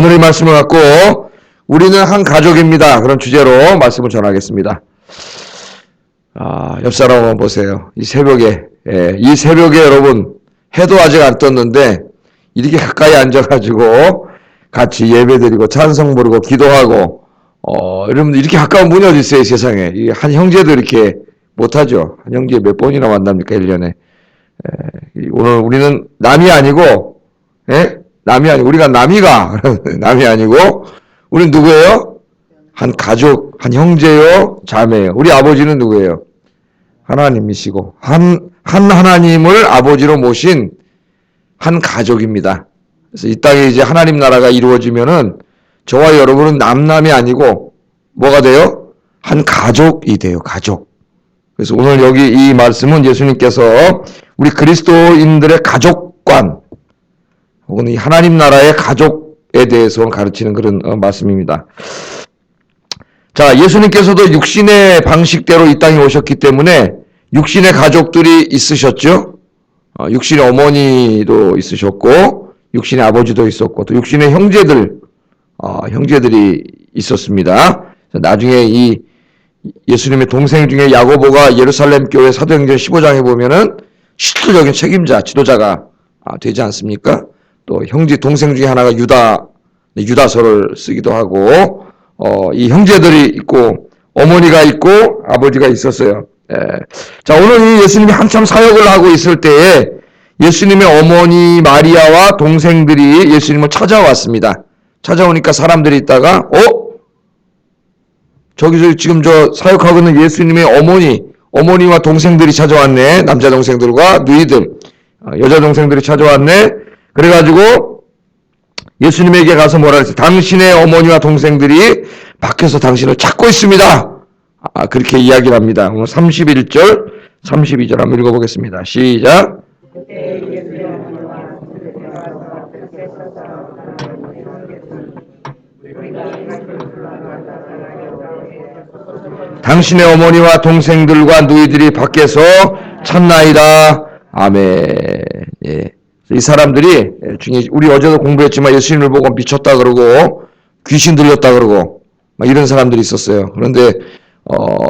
오늘 이 말씀을 갖고 우리는 한 가족입니다. 그런 주제로 말씀을 전하겠습니다. 옆 사람 한번 보세요. 이 새벽에 여러분 해도 아직 안 떴는데 이렇게 가까이 앉아가지고 같이 예배드리고 찬송 부르고 기도하고 여러분들 이렇게 가까운 분이 어디 있어요, 세상에. 한 형제도 이렇게 못하죠. 한 형제 몇 번이나 만납니까, 1년에. 오늘 우리는 남이 아니고, 우리가 남이 아니고, 우리는 누구예요? 한 가족, 한 형제요, 자매요. 우리 아버지는 누구예요? 하나님이시고, 한 하나님을 아버지로 모신 한 가족입니다. 그래서 이 땅에 이제 하나님 나라가 이루어지면은 저와 여러분은 남남이 아니고 뭐가 돼요? 한 가족이 돼요. 가족. 그래서 오늘 여기 이 말씀은 예수님께서 우리 그리스도인들의 가족관 혹은 이 하나님 나라의 가족에 대해서 가르치는 그런 말씀입니다. 자, 예수님께서도 육신의 방식대로 이 땅에 오셨기 때문에 육신의 가족들이 있으셨죠. 육신의 어머니도 있으셨고 육신의 아버지도 있었고 또 육신의 형제들이 있었습니다. 나중에 이 예수님의 동생 중에 야고보가 예루살렘 교회 사도행전 15장에 보면은 실질적인 책임자, 지도자가 되지 않습니까? 또 동생 중에 하나가 유다서를 쓰기도 하고, 이 형제들이 있고, 어머니가 있고, 아버지가 있었어요. 자, 오늘 이 예수님이 한참 사역을 하고 있을 때에 예수님의 어머니 마리아와 동생들이 예수님을 찾아왔습니다. 찾아오니까 사람들이 있다가, 저기 지금 저 사역하고 있는 예수님의 어머니와 동생들이 찾아왔네. 남자 동생들과 누이들, 여자 동생들이 찾아왔네. 그래가지고 예수님에게 가서 뭐라 그랬어요? 당신의 어머니와 동생들이 밖에서 당신을 찾고 있습니다. 그렇게 이야기를 합니다. 오늘 31절, 32절 한번 읽어보겠습니다. 시작. 당신의 어머니와 동생들과 누이들이 밖에서 찾나이다. 아멘. 예. 이 사람들이 중에 우리 어제도 공부했지만 예수님을 보고 미쳤다 그러고 귀신 들렸다 그러고 막 이런 사람들이 있었어요. 그런데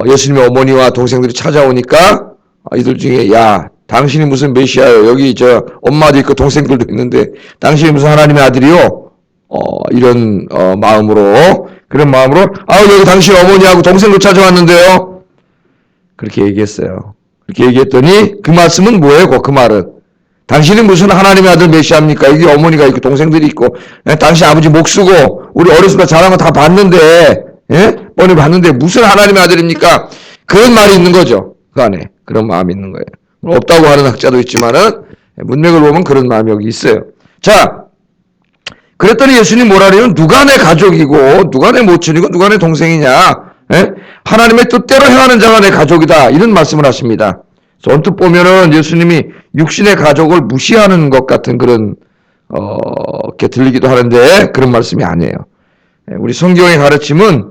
예수님의 어머니와 동생들이 찾아오니까 이들 중에 야, 당신이 무슨 메시아요? 여기 저 엄마도 있고 동생들도 있는데 당신이 무슨 하나님의 아들이요? 이런 그런 마음으로 여기 당신 어머니하고 동생도 찾아왔는데요. 그렇게 얘기했어요. 그렇게 얘기했더니 그 말씀은 뭐예요? 그 말은 당신이 무슨 하나님의 아들 메시아입니까? 여기 어머니가 있고 동생들이 있고 당신 아버지 목 쓰고 우리 어렸을 때 자란 거 다 봤는데 뻔히 봤는데 무슨 하나님의 아들입니까? 그런 말이 있는 거죠. 그 안에 그런 마음이 있는 거예요. 없다고 하는 학자도 있지만은 문맥을 보면 그런 마음이 여기 있어요. 자, 그랬더니 예수님 뭐라 그래요? 누가 내 가족이고 누가 내 모친이고 누가 내 동생이냐? 하나님의 뜻대로 행하는 자가 내 가족이다. 이런 말씀을 하십니다. 언뜻 보면은 예수님이 육신의 가족을 무시하는 것 같은 그런 이렇게 들리기도 하는데 그런 말씀이 아니에요. 우리 성경의 가르침은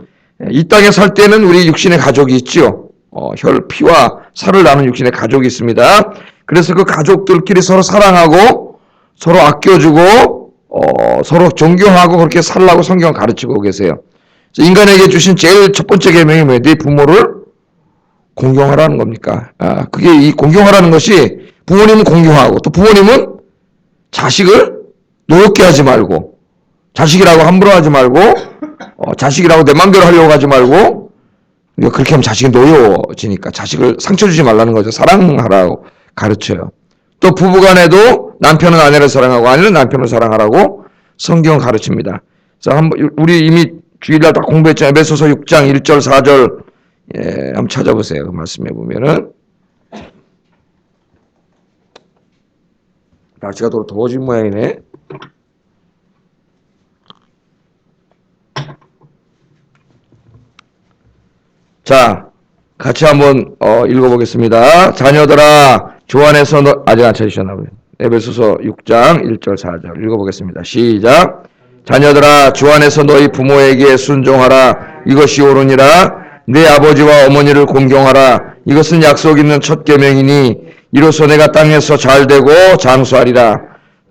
이 땅에 살 때는 우리 육신의 가족이 있죠. 피와 살을 나눈 육신의 가족이 있습니다. 그래서 그 가족들끼리 서로 사랑하고 서로 아껴주고 서로 존경하고 그렇게 살라고 성경을 가르치고 계세요. 인간에게 주신 제일 첫 번째 계명이 뭐예요? 네 부모를 공경하라는 겁니까? 그게 이 공경하라는 것이 부모님은 공경하고 또 부모님은 자식을 노엽게 하지 말고 자식이라고 함부로 하지 말고 자식이라고 내 맘대로 하려고 하지 말고 그렇게 하면 자식이 노여워지니까 자식을 상처 주지 말라는 거죠. 사랑하라고 가르쳐요. 또 부부간에도 남편은 아내를 사랑하고 아내는 남편을 사랑하라고 성경은 가르칩니다. 자, 우리 이미 주일날 다 공부했잖아요. 에베소서 6장 1절 4절 한번 찾아보세요. 그 말씀해 보면은 날씨가 더 더워진 모양이네. 자, 같이 한번 읽어보겠습니다. 자녀들아 주 안에서 아직 안 찾으셨나 보네요. 에베소서 6장 1절 4절 읽어보겠습니다. 시작. 자녀들아 주 안에서 너희 부모에게 순종하라. 이것이 옳으니라. 내 아버지와 어머니를 공경하라. 이것은 약속 있는 첫 계명이니 이로써 내가 땅에서 잘되고 장수하리라.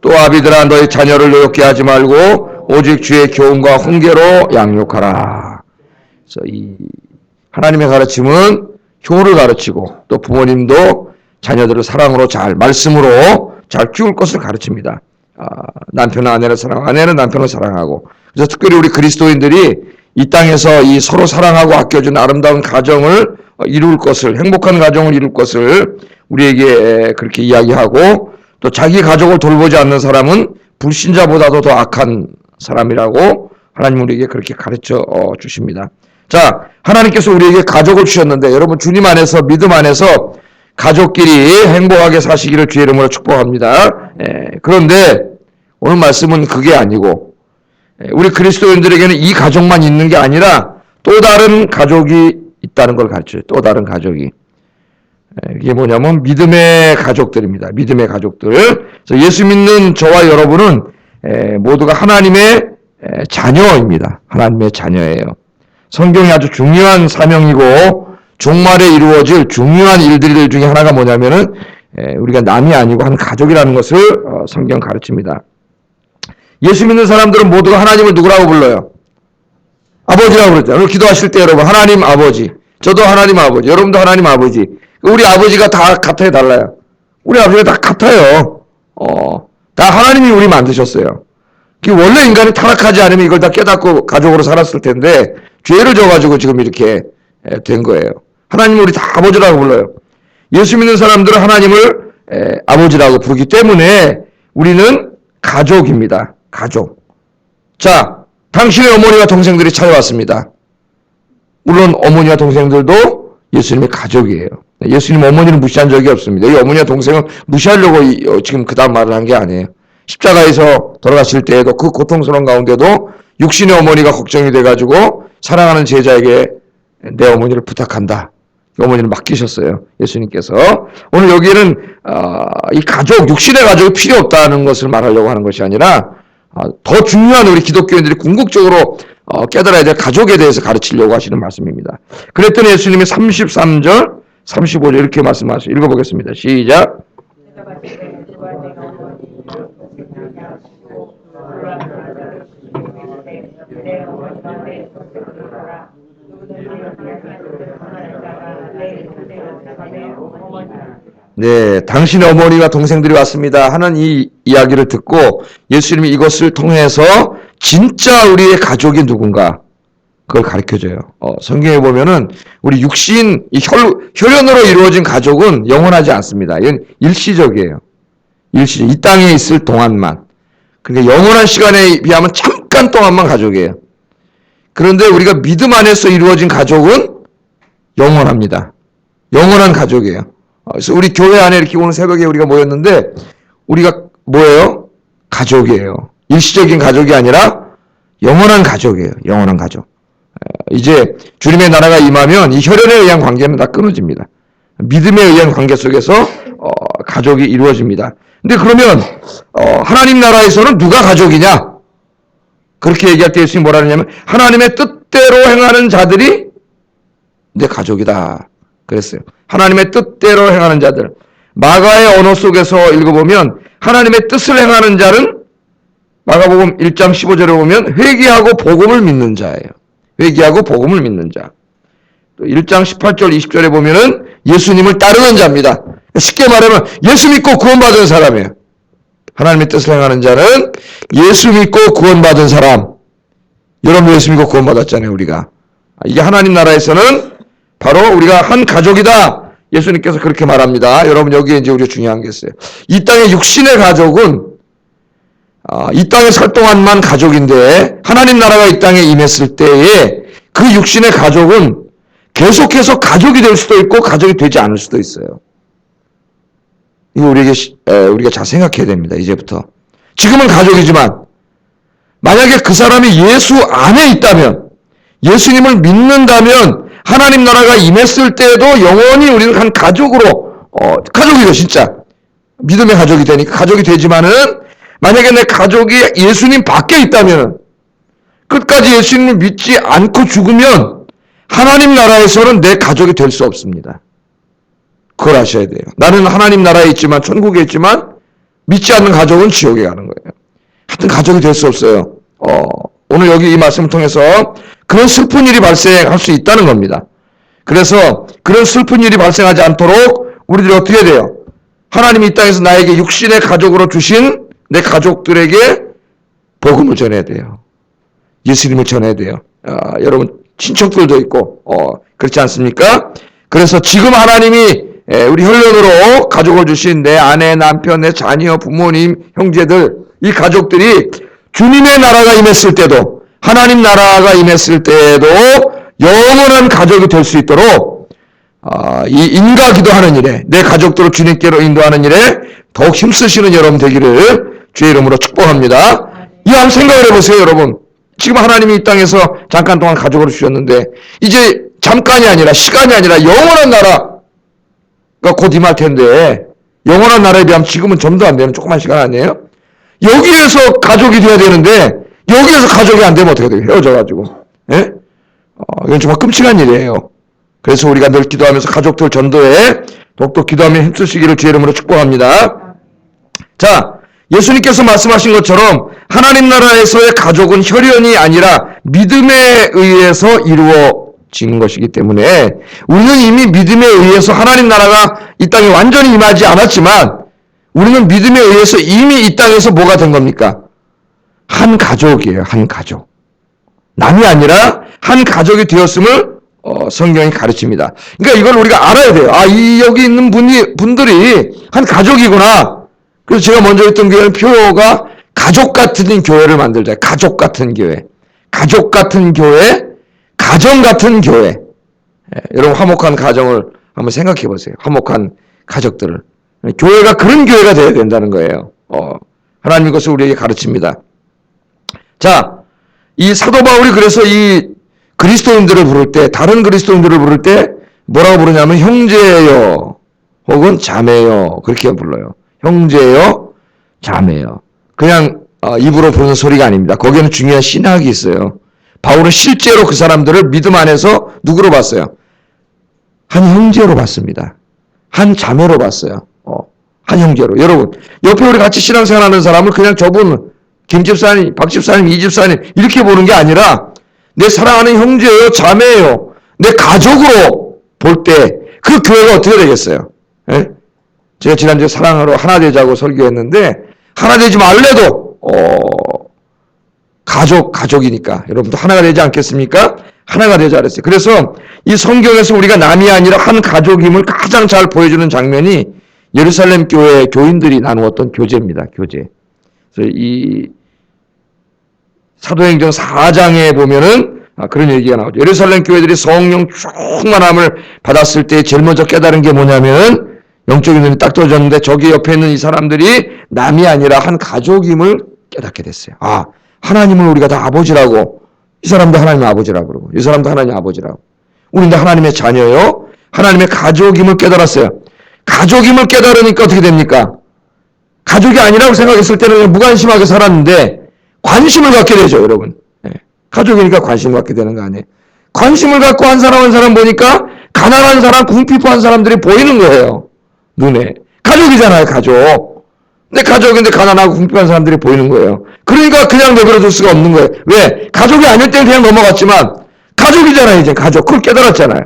또 아비들아 너희 자녀를 노엽게 하지 말고 오직 주의 교훈과 훈계로 양육하라. 그래서 이 하나님의 가르침은 교훈을 가르치고 또 부모님도 자녀들을 사랑으로 잘 말씀으로 잘 키울 것을 가르칩니다. 남편은 아내를 사랑하고 아내는 남편을 사랑하고. 그래서 특별히 우리 그리스도인들이 이 땅에서 이 서로 사랑하고 아껴주는 아름다운 가정을 이룰 것을, 행복한 가정을 이룰 것을 우리에게 그렇게 이야기하고, 또 자기 가족을 돌보지 않는 사람은 불신자보다도 더 악한 사람이라고 하나님 우리에게 그렇게 가르쳐 주십니다. 자, 하나님께서 우리에게 가족을 주셨는데, 여러분 주님 안에서, 믿음 안에서 가족끼리 행복하게 사시기를 주의 이름으로 축복합니다. 그런데 오늘 말씀은 그게 아니고, 우리 그리스도인들에게는 이 가족만 있는 게 아니라 또 다른 가족이 있다는 걸 가르쳐요. 또 다른 가족이. 이게 뭐냐면 믿음의 가족들입니다. 믿음의 가족들. 그래서 예수 믿는 저와 여러분은 모두가 하나님의 자녀입니다. 하나님의 자녀예요. 성경이 아주 중요한 사명이고 종말에 이루어질 중요한 일들 중에 하나가 뭐냐면은 우리가 남이 아니고 한 가족이라는 것을 성경 가르칩니다. 예수 믿는 사람들은 모두가 하나님을 누구라고 불러요? 아버지라고 그러잖아요. 기도하실 때 여러분 하나님 아버지, 저도 하나님 아버지, 여러분도 하나님 아버지. 우리 아버지가 다 같아요, 달라요? 우리 아버지가 다 같아요. 다 하나님이 우리 만드셨어요. 원래 인간이 타락하지 않으면 이걸 다 깨닫고 가족으로 살았을 텐데 죄를 져가지고 지금 이렇게 된 거예요. 하나님 우리 다 아버지라고 불러요. 예수 믿는 사람들은 하나님을 아버지라고 부르기 때문에 우리는 가족입니다. 가족. 자, 당신의 어머니와 동생들이 찾아왔습니다. 물론 어머니와 동생들도 예수님의 가족이에요. 예수님 어머니는 무시한 적이 없습니다. 이 어머니와 동생은 무시하려고 지금 그 다음 말을 한 게 아니에요. 십자가에서 돌아가실 때에도 그 고통스러운 가운데도 육신의 어머니가 걱정이 돼가지고 사랑하는 제자에게 내 어머니를 부탁한다. 어머니를 맡기셨어요. 예수님께서. 오늘 여기에는 이 가족, 육신의 가족이 필요 없다는 것을 말하려고 하는 것이 아니라 더 중요한 우리 기독교인들이 궁극적으로 깨달아야 될 가족에 대해서 가르치려고 하시는 말씀입니다. 그랬더니 예수님이 33절, 35절 이렇게 말씀하세요. 읽어보겠습니다. 시작. 네, 당신의 어머니와 동생들이 왔습니다 하는 이 이야기를 듣고 예수님이 이것을 통해서 진짜 우리의 가족이 누군가 그걸 가르쳐줘요. 성경에 보면은 우리 육신, 이 혈연으로 이루어진 가족은 영원하지 않습니다. 이건 일시적이에요. 일시적. 이 땅에 있을 동안만. 그러니까 영원한 시간에 비하면 잠깐 동안만 가족이에요. 그런데 우리가 믿음 안에서 이루어진 가족은 영원합니다. 영원한 가족이에요. 그래서 우리 교회 안에 이렇게 오늘 새벽에 우리가 모였는데 우리가 뭐예요? 가족이에요. 일시적인 가족이 아니라 영원한 가족이에요. 영원한 가족. 이제 주님의 나라가 임하면 이 혈연에 의한 관계는 다 끊어집니다. 믿음에 의한 관계 속에서 가족이 이루어집니다. 근데 그러면 하나님 나라에서는 누가 가족이냐? 그렇게 얘기할 때 예수님이 뭐라 하냐면 하나님의 뜻대로 행하는 자들이 내 가족이다. 그랬어요. 하나님의 뜻대로 행하는 자들. 마가의 언어 속에서 읽어보면 하나님의 뜻을 행하는 자는 마가복음 1장 15절에 보면 회개하고 복음을 믿는 자예요. 회개하고 복음을 믿는 자. 또 1장 18절 20절에 보면은 예수님을 따르는 자입니다. 쉽게 말하면 예수 믿고 구원받은 사람이에요. 하나님의 뜻을 행하는 자는 예수 믿고 구원받은 사람. 여러분 예수 믿고 구원받았잖아요, 우리가. 이게 하나님 나라에서는 바로 우리가 한 가족이다. 예수님께서 그렇게 말합니다. 여러분 여기에 이제 우리가 중요한 게 있어요. 이 땅의 육신의 가족은 이 땅에 살 동안만 가족인데 하나님 나라가 이 땅에 임했을 때에 그 육신의 가족은 계속해서 가족이 될 수도 있고 가족이 되지 않을 수도 있어요. 이거 우리가 잘 생각해야 됩니다. 이제부터. 지금은 가족이지만 만약에 그 사람이 예수 안에 있다면 예수님을 믿는다면 하나님 나라가 임했을 때에도 영원히 우리는 한 가족으로 가족이죠 진짜. 믿음의 가족이 되니까 가족이 되지만은 만약에 내 가족이 예수님 밖에 있다면 끝까지 예수님을 믿지 않고 죽으면 하나님 나라에서는 내 가족이 될 수 없습니다. 그걸 아셔야 돼요. 나는 하나님 나라에 있지만 천국에 있지만 믿지 않는 가족은 지옥에 가는 거예요. 하여튼 가족이 될 수 없어요. 오늘 여기 이 말씀을 통해서 그런 슬픈 일이 발생할 수 있다는 겁니다. 그래서 그런 슬픈 일이 발생하지 않도록 우리들이 어떻게 해야 돼요? 하나님이 이 땅에서 나에게 육신의 가족으로 주신 내 가족들에게 복음을 전해야 돼요. 예수님을 전해야 돼요. 여러분 친척들도 있고 그렇지 않습니까? 그래서 지금 하나님이 우리 혈연으로 가족을 주신 내 아내, 남편, 내 자녀, 부모님, 형제들 이 가족들이 주님의 나라가 임했을 때도 하나님 나라가 임했을 때에도 영원한 가족이 될 수 있도록 이 인가 기도하는 일에 내 가족들을 주님께로 인도하는 일에 더욱 힘쓰시는 여러분 되기를 주의 이름으로 축복합니다. 이 한번 생각을 해보세요. 여러분 지금 하나님이 이 땅에서 잠깐 동안 가족으로 주셨는데 이제 잠깐이 아니라 시간이 아니라 영원한 나라가 곧 임할 텐데 영원한 나라에 비하면 지금은 점도 안 되는 조그만 시간 아니에요? 여기에서 가족이 돼야 되는데 여기에서 가족이 안 되면 어떻게 돼요? 헤어져가지고. 예? 이건 정말 끔찍한 일이에요. 그래서 우리가 늘 기도하면서 가족들 전도에 더욱더 기도하며 힘쓰시기를 주의 이름으로 축복합니다. 자, 예수님께서 말씀하신 것처럼 하나님 나라에서의 가족은 혈연이 아니라 믿음에 의해서 이루어진 것이기 때문에 우리는 이미 믿음에 의해서 하나님 나라가 이 땅에 완전히 임하지 않았지만 우리는 믿음에 의해서 이미 이 땅에서 뭐가 된 겁니까? 한 가족이에요. 한 가족. 남이 아니라 한 가족이 되었음을 성경이 가르칩니다. 그러니까 이걸 우리가 알아야 돼요. 여기 있는 분들이 한 가족이구나. 그래서 제가 먼저 했던 교회는 표어가 가족 같은 교회를 만들자. 가족 같은 교회. 가족 같은 교회, 가정 같은 교회. 여러분 화목한 가정을 한번 생각해 보세요. 화목한 가족들을. 교회가 그런 교회가 되어야 된다는 거예요. 하나님 것을 우리에게 가르칩니다. 자, 이 사도 바울이 그래서 이 그리스도인들을 부를 때, 다른 그리스도인들을 부를 때 뭐라고 부르냐면 형제여 혹은 자매여 그렇게 불러요. 형제여, 자매여. 그냥 입으로 부르는 소리가 아닙니다. 거기에는 중요한 신학이 있어요. 바울은 실제로 그 사람들을 믿음 안에서 누구로 봤어요? 한 형제로 봤습니다. 한 자매로 봤어요. 한 형제로. 여러분, 옆에 우리 같이 신앙생활하는 사람을 그냥 저분 김 집사님, 박 집사님, 이 집사님 이렇게 보는 게 아니라 내 사랑하는 형제예요, 자매예요. 내 가족으로 볼 때 그 교회가 어떻게 되겠어요? 예? 제가 지난주에 사랑으로 하나 되자고 설교했는데 하나 되지 말래도 가족이니까 여러분도 하나가 되지 않겠습니까? 하나가 되자 그랬어요. 그래서 이 성경에서 우리가 남이 아니라 한 가족임을 가장 잘 보여주는 장면이 예루살렘 교회 교인들이 나누었던 교제입니다. 교제. 그래서 이 사도행전 4장에 보면은 그런 얘기가 나오죠. 예루살렘 교회들이 성령 충만함을 받았을 때 제일 먼저 깨달은 게 뭐냐면 영적인 눈이 딱 떠졌는데 저기 옆에 있는 이 사람들이 남이 아니라 한 가족임을 깨닫게 됐어요. 하나님을 우리가 다 아버지라고, 이 사람도 하나님 아버지라고 그러고 이 사람도 하나님 아버지라고, 우리는 하나님의 자녀요, 하나님의 가족임을 깨달았어요. 가족임을 깨달으니까 어떻게 됩니까? 가족이 아니라고 생각했을 때는 그냥 무관심하게 살았는데 관심을 갖게 되죠, 여러분. 가족이니까 관심을 갖게 되는 거 아니에요? 관심을 갖고 한 사람 보니까 가난한 사람, 궁핍한 사람들이 보이는 거예요. 눈에. 가족이잖아요, 가족. 근데 가족인데 가난하고 궁핍한 사람들이 보이는 거예요. 그러니까 그냥 내버려둘 수가 없는 거예요. 왜? 가족이 아닐 때는 그냥 넘어갔지만 가족이잖아요, 이제 가족. 그걸 깨달았잖아요.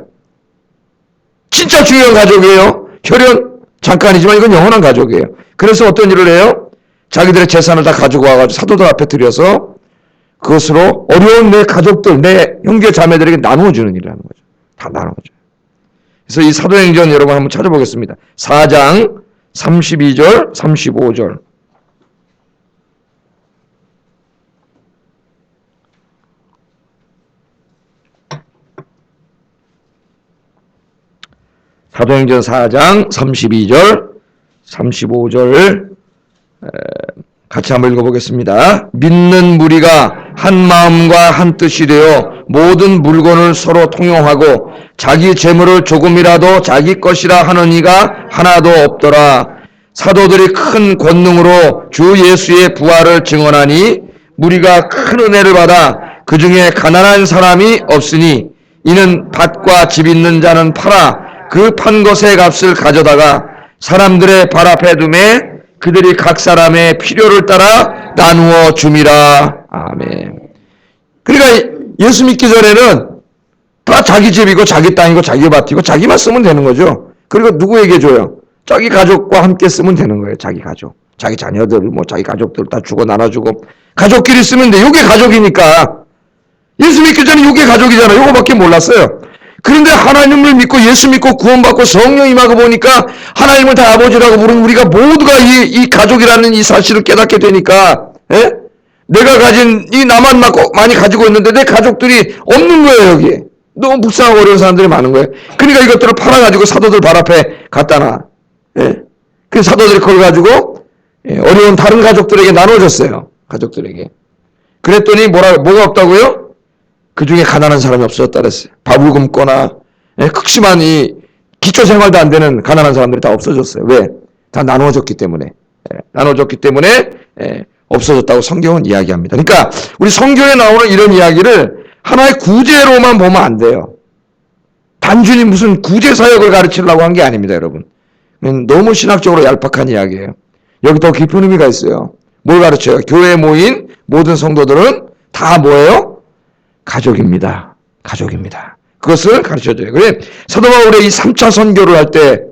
진짜 중요한 가족이에요. 혈연 잠깐이지만 이건 영원한 가족이에요. 그래서 어떤 일을 해요? 자기들의 재산을 다 가지고 와가지고 사도들 앞에 들여서 그것으로 어려운 내 가족들, 내 형제 자매들에게 나누어주는 일이라는 거죠. 다 나누어줘요. 그래서 이 사도행전 여러분 한번 찾아보겠습니다. 4장 32절, 35절. 사도행전 4장 32절, 35절 같이 한번 읽어보겠습니다. 믿는 무리가 한 마음과 한 뜻이 되어 모든 물건을 서로 통용하고 자기 재물을 조금이라도 자기 것이라 하는 이가 하나도 없더라. 사도들이 큰 권능으로 주 예수의 부활을 증언하니 무리가 큰 은혜를 받아 그 중에 가난한 사람이 없으니 이는 밭과 집 있는 자는 팔아 그 판 것의 값을 가져다가 사람들의 발 앞에 두매 그들이 각 사람의 필요를 따라 나누어 줌이라. 아멘. 그러니까 예수 믿기 전에는 다 자기 집이고 자기 땅이고 자기 밭이고 자기만 쓰면 되는 거죠. 그리고 누구에게 줘요? 자기 가족과 함께 쓰면 되는 거예요. 자기 가족. 자기 자녀들, 자기 가족들 다 주고 나눠주고 가족끼리 쓰면 돼. 요게 가족이니까. 예수 믿기 전에 요게 가족이잖아요. 요거밖에 몰랐어요. 그런데 하나님을 믿고 예수 믿고 구원받고 성령 임하고 보니까 하나님을 다 아버지라고 부르는 우리가 모두가 이 가족이라는 이 사실을 깨닫게 되니까, 예? 내가 가진 이 나만 많이 가지고 있는데 내 가족들이 없는 거예요, 여기. 너무 불쌍하고 어려운 사람들이 많은 거예요. 그러니까 이것들을 팔아가지고 사도들 발 앞에 갖다 놔. 예? 그 사도들이 그걸 가지고 어려운 다른 가족들에게 나눠줬어요. 가족들에게. 그랬더니 뭐가 없다고요? 그 중에 가난한 사람이 없어졌다 그랬어요. 밥을 굶거나 극심한 이 기초 생활도 안 되는 가난한 사람들이 다 없어졌어요. 왜? 다 나눠줬기 때문에. 나눠줬기 때문에 없어졌다고 성경은 이야기합니다. 그러니까 우리 성경에 나오는 이런 이야기를 하나의 구제로만 보면 안 돼요. 단순히 무슨 구제 사역을 가르치려고 한 게 아닙니다, 여러분. 너무 신학적으로 얄팍한 이야기예요. 여기 더 깊은 의미가 있어요. 뭘 가르쳐요? 교회에 모인 모든 성도들은 다 뭐예요? 가족입니다. 가족입니다. 그것을 가르쳐줘요. 그래, 사도 바울의 이 3차 선교를 할 때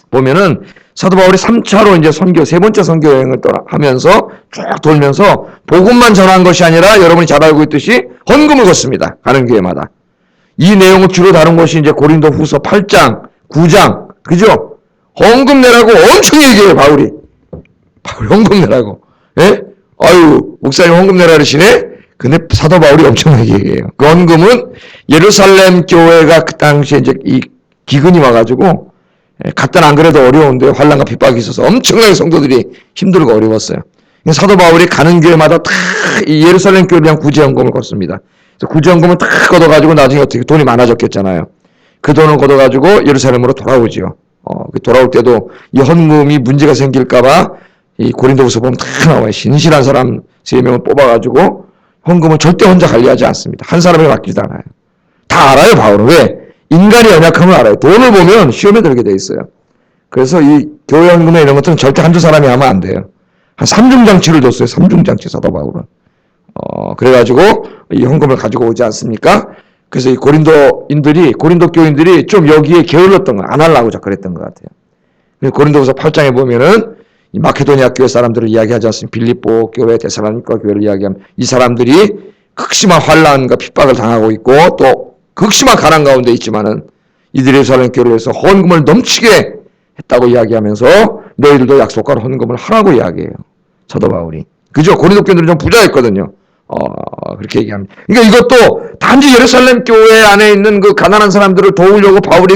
보면은 사도 바울이 3차로 이제 선교, 세 번째 선교 여행을 하면서 쭉 돌면서 복음만 전한 것이 아니라 여러분이 잘 알고 있듯이 헌금을 걷습니다. 가는 교회마다. 이 내용을 주로 다룬 것이 이제 고린도 후서 8장, 9장, 그죠? 헌금 내라고 엄청 얘기해요, 바울이 헌금 내라고. 예? 아유, 목사님 헌금 내라 그러시네? 근데 사도 바울이 엄청나게 얘기해요. 그 헌금은 예루살렘 교회가 그 당시에 이제 이 기근이 와가지고, 갖다 안 그래도 어려운데 환난과 핍박이 있어서 엄청나게 성도들이 힘들고 어려웠어요. 사도 바울이 가는 교회마다 다 이 예루살렘 교회를 위한 구제헌금을 걷습니다. 그래서 구제헌금을 다 걷어가지고 나중에 어떻게 돈이 많아졌겠잖아요. 그 돈을 걷어가지고 예루살렘으로 돌아오지요. 돌아올 때도 이 헌금이 문제가 생길까봐 이 고린도후서 보면 다 나와요. 신실한 사람 3명을 뽑아가지고 헌금을 절대 혼자 관리하지 않습니다. 한 사람에게 맡기지도 않아요. 다 알아요, 바울은. 왜? 인간의 연약함을 알아요. 돈을 보면 시험에 들게 돼 있어요. 그래서 이 교회 헌금에 이런 것들은 절대 한두 사람이 하면 안 돼요. 한 3중장치를 뒀어요. 3중장치 사도 바울은. 그래가지고 이 헌금을 가지고 오지 않습니까? 그래서 이 고린도 교인들이 좀 여기에 게을렀던 거, 안 하려고 자꾸 그랬던 것 같아요. 고린도후서 8장에 보면은 이 마케도니아 교회 사람들을 이야기하지 않습니까? 빌립보 교회, 데살로니가 교회를 이야기하면 이 사람들이 극심한 환난과 핍박을 당하고 있고 또 극심한 가난 가운데 있지만은 이들이 예루살렘 교회를 위해서 헌금을 넘치게 했다고 이야기하면서 너희들도 약속한 헌금을 하라고 이야기해요. 사도 바울이. 그죠? 고린도 교인들은 좀 부자였거든요. 그렇게 얘기합니다. 그러니까 이것도 단지 예루살렘 교회 안에 있는 그 가난한 사람들을 도우려고 바울이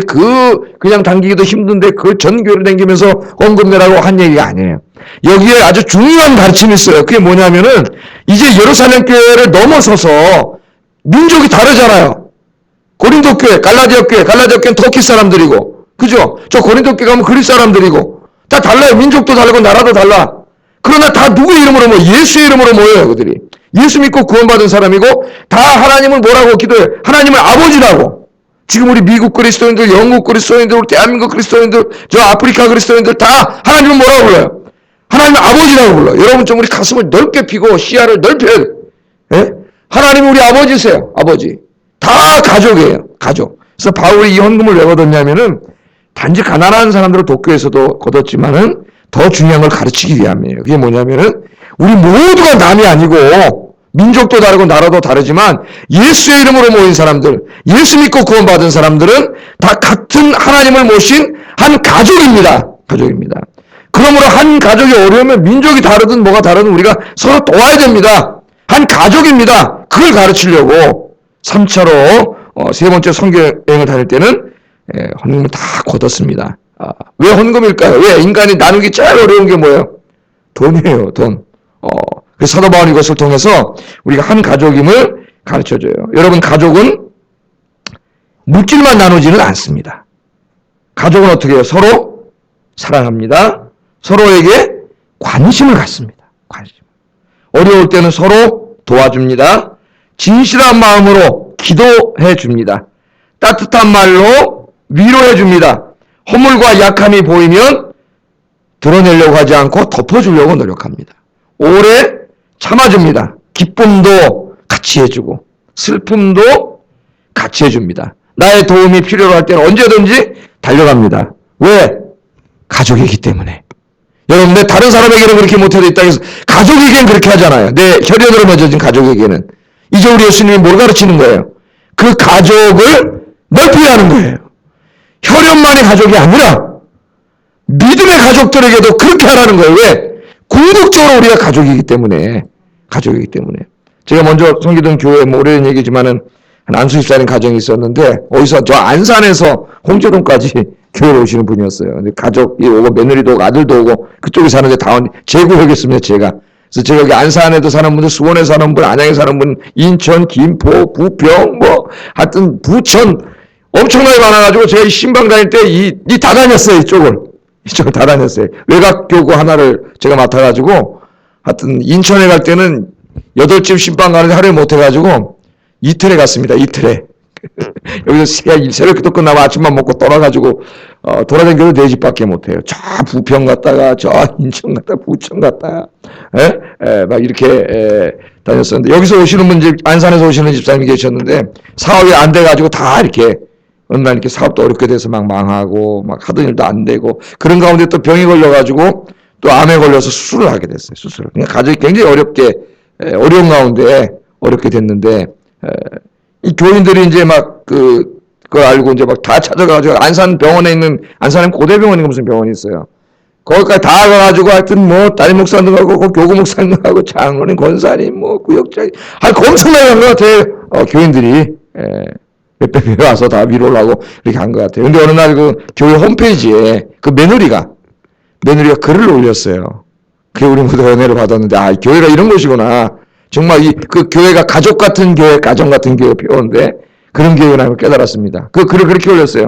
그냥 당기기도 힘든데 그 전 교회를 다니면서 헌금 내라고 한 얘기가 아니에요. 여기에 아주 중요한 가르침이 있어요. 그게 뭐냐면은 이제 예루살렘 교회를 넘어서서 민족이 다르잖아요. 고린도 교회, 갈라디아 교회는 터키 사람들이고, 그죠? 저 고린도 교회 가면 그리스 사람들이고, 다 달라요. 민족도 다르고 나라도 달라. 그러나 다 누구 이름으로 모여? 예수의 이름으로 모여요, 그들이. 예수 믿고 구원받은 사람이고 다 하나님을 뭐라고 기도해요? 하나님을 아버지라고. 지금 우리 미국 그리스도인들, 영국 그리스도인들, 우리 대한민국 그리스도인들, 저 아프리카 그리스도인들 다 하나님을 뭐라고 불러요? 하나님을 아버지라고 불러요. 여러분 좀 우리 가슴을 넓게 피고 시야를 넓혀야 돼요. 예? 하나님이 우리 아버지세요. 아버지. 다 가족이에요. 가족. 그래서 바울이 이 헌금을 왜 걷었냐면은 단지 가난한 사람들을 도쿄에서도 걷었지만은 더 중요한 걸 가르치기 위함이에요. 그게 뭐냐면은 우리 모두가 남이 아니고 민족도 다르고 나라도 다르지만 예수의 이름으로 모인 사람들, 예수 믿고 구원받은 사람들은 다 같은 하나님을 모신 한 가족입니다. 가족입니다. 그러므로 한 가족이 어려우면 민족이 다르든 뭐가 다르든 우리가 서로 도와야 됩니다. 한 가족입니다. 그걸 가르치려고 3차로 세 번째 선교여행을 다닐 때는 헌금을 다 걷었습니다. 왜 헌금일까요? 왜? 인간이 나누기 제일 어려운 게 뭐예요? 돈이에요, 돈. 그래서 사도 바울이 이것을 통해서 우리가 한 가족임을 가르쳐줘요. 여러분, 가족은 물질만 나누지는 않습니다. 가족은 어떻게 해요? 서로 사랑합니다. 서로에게 관심을 갖습니다. 관심. 어려울 때는 서로 도와줍니다. 진실한 마음으로 기도해 줍니다. 따뜻한 말로 위로해 줍니다. 허물과 약함이 보이면 드러내려고 하지 않고 덮어주려고 노력합니다. 오래 참아줍니다. 기쁨도 같이 해주고 슬픔도 같이 해줍니다. 나의 도움이 필요로 할 때는 언제든지 달려갑니다. 왜? 가족이기 때문에. 여러분, 내 다른 사람에게는 그렇게 못해도 있다 해서 가족에게는 그렇게 하잖아요. 내 혈연으로 맺어진 가족에게는. 이제 우리 예수님이 뭘 가르치는 거예요? 그 가족을 넓히게 하는 거예요. 혈연만이 가족이 아니라 믿음의 가족들에게도 그렇게 하라는 거예요. 왜? 궁극적으로 우리가 가족이기 때문에. 가족이기 때문에. 제가 먼저 섬기던 교회, 오래된 얘기지만은 한 안수집사님 가정이 있었는데, 어디서, 저 안산에서 홍제동까지 교회로 오시는 분이었어요. 근데 가족이 오고, 며느리도 오고, 아들도 오고, 그쪽에 사는데 다 제 구역이었습니다, 제가. 그래서 제가 여기 안산에도 사는 분들, 수원에 사는 분, 안양에 사는 분, 인천, 김포, 부평, 하여튼 부천, 엄청나게 많아가지고, 제가 신방 다닐 때 다 다녔어요, 이쪽을 다 다녔어요. 외곽교구 하나를 제가 맡아가지고, 하여튼 인천에 갈 때는 8집 신방 가는데 하루에 못해가지고, 이틀에 갔습니다. 이틀에. 여기서 새벽 기도 끝나고 아침만 먹고 떠나가지고 돌아다니기도 4집밖에 못해요. 저 부평 갔다가 저 인천 갔다가 부천 갔다가 막 이렇게 다녔었는데, 여기서 오시는 분, 안산에서 오시는 집사님이 계셨는데 사업이 안 돼가지고 다 이렇게 어느 날 이렇게 사업도 어렵게 돼서 막 망하고 막 하던 일도 안 되고, 그런 가운데 또 병이 걸려가지고 또 암에 걸려서 수술을 하게 됐어요. 수술을. 그러니까 가족이 굉장히 어려운 가운데 어렵게 됐는데, 이 교인들이 이제 막 그걸 알고 이제 막 다 찾아가가지고 안산 병원에 있는, 안산에 고대병원인가 무슨 병원이 있어요. 거기까지 다 가가지고 하여튼 담임 목사님도 가고 교구 목사님도 가고 장로님, 권사님, 구역장님, 엄청나게 간 것 같아요. 교인들이 몇백 명 와서 다 위로를 하고 이렇게 한 것 같아요. 근데 어느 날 그 교회 홈페이지에 그 며느리가 글을 올렸어요. 그게 우리 모두 은혜를 받았는데, 교회가 이런 곳이구나. 정말 그 교회가 가족 같은 교회, 가정 같은 교회 표현인데 그런 교회라는 걸 깨달았습니다. 그 글을 그렇게 올렸어요.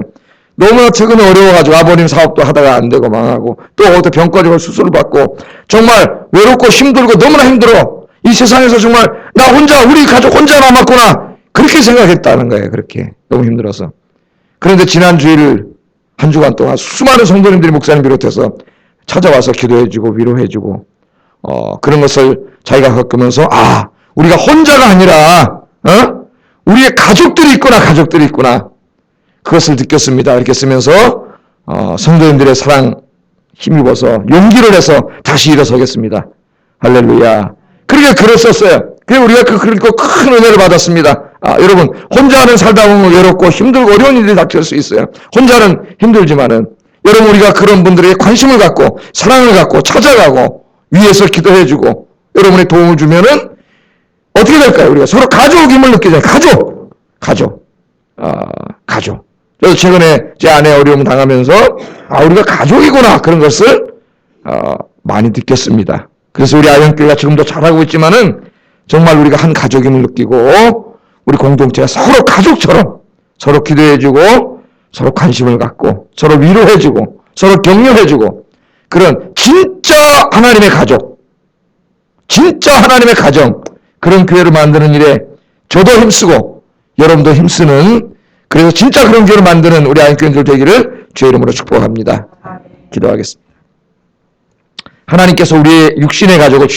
너무나 최근에 어려워가지고 아버님 사업도 하다가 안 되고 망하고, 또 어디 병까지 걸 수술을 받고 정말 외롭고 힘들고 너무나 힘들어. 이 세상에서 정말 우리 가족 혼자 남았구나. 그렇게 생각했다는 거예요. 그렇게. 너무 힘들어서. 그런데 지난 주일 한 주간 동안 수많은 성도님들이 목사님 비롯해서 찾아와서 기도해주고 위로해주고 그런 것을 자기가 겪으면서, 우리가 혼자가 아니라 우리의 가족들이 있구나. 그것을 느꼈습니다. 이렇게 쓰면서 성도님들의 사랑 힘입어서 용기를 내서 다시 일어서겠습니다. 할렐루야. 그렇게 글을 썼어요. 그래서 우리가 그 글을 읽고 큰 은혜를 받았습니다. 여러분, 혼자는 살다 보면 외롭고 힘들고 어려운 일이 닥칠 수 있어요. 혼자는 힘들지만은, 여러분, 우리가 그런 분들에게 관심을 갖고 사랑을 갖고 찾아가고 위에서 기도해주고 여러분의 도움을 주면은 어떻게 될까요? 우리가 서로 가족임을 느끼잖아요. 가족. 그래서 최근에 제 아내 어려움 당하면서 우리가 가족이구나, 그런 것을 많이 느꼈습니다. 그래서 우리 아영교회가 지금도 잘하고 있지만은 정말 우리가 한 가족임을 느끼고 우리 공동체가 서로 가족처럼 서로 기도해주고 서로 관심을 갖고 서로 위로해주고 서로 격려해주고, 그런 진짜 하나님의 가족, 진짜 하나님의 가정, 그런 교회를 만드는 일에 저도 힘쓰고 여러분도 힘쓰는, 그래서 진짜 그런 교회를 만드는 우리 안교인들 되기를 주의 이름으로 축복합니다. 기도하겠습니다. 하나님께서 우리의 육신의 가족을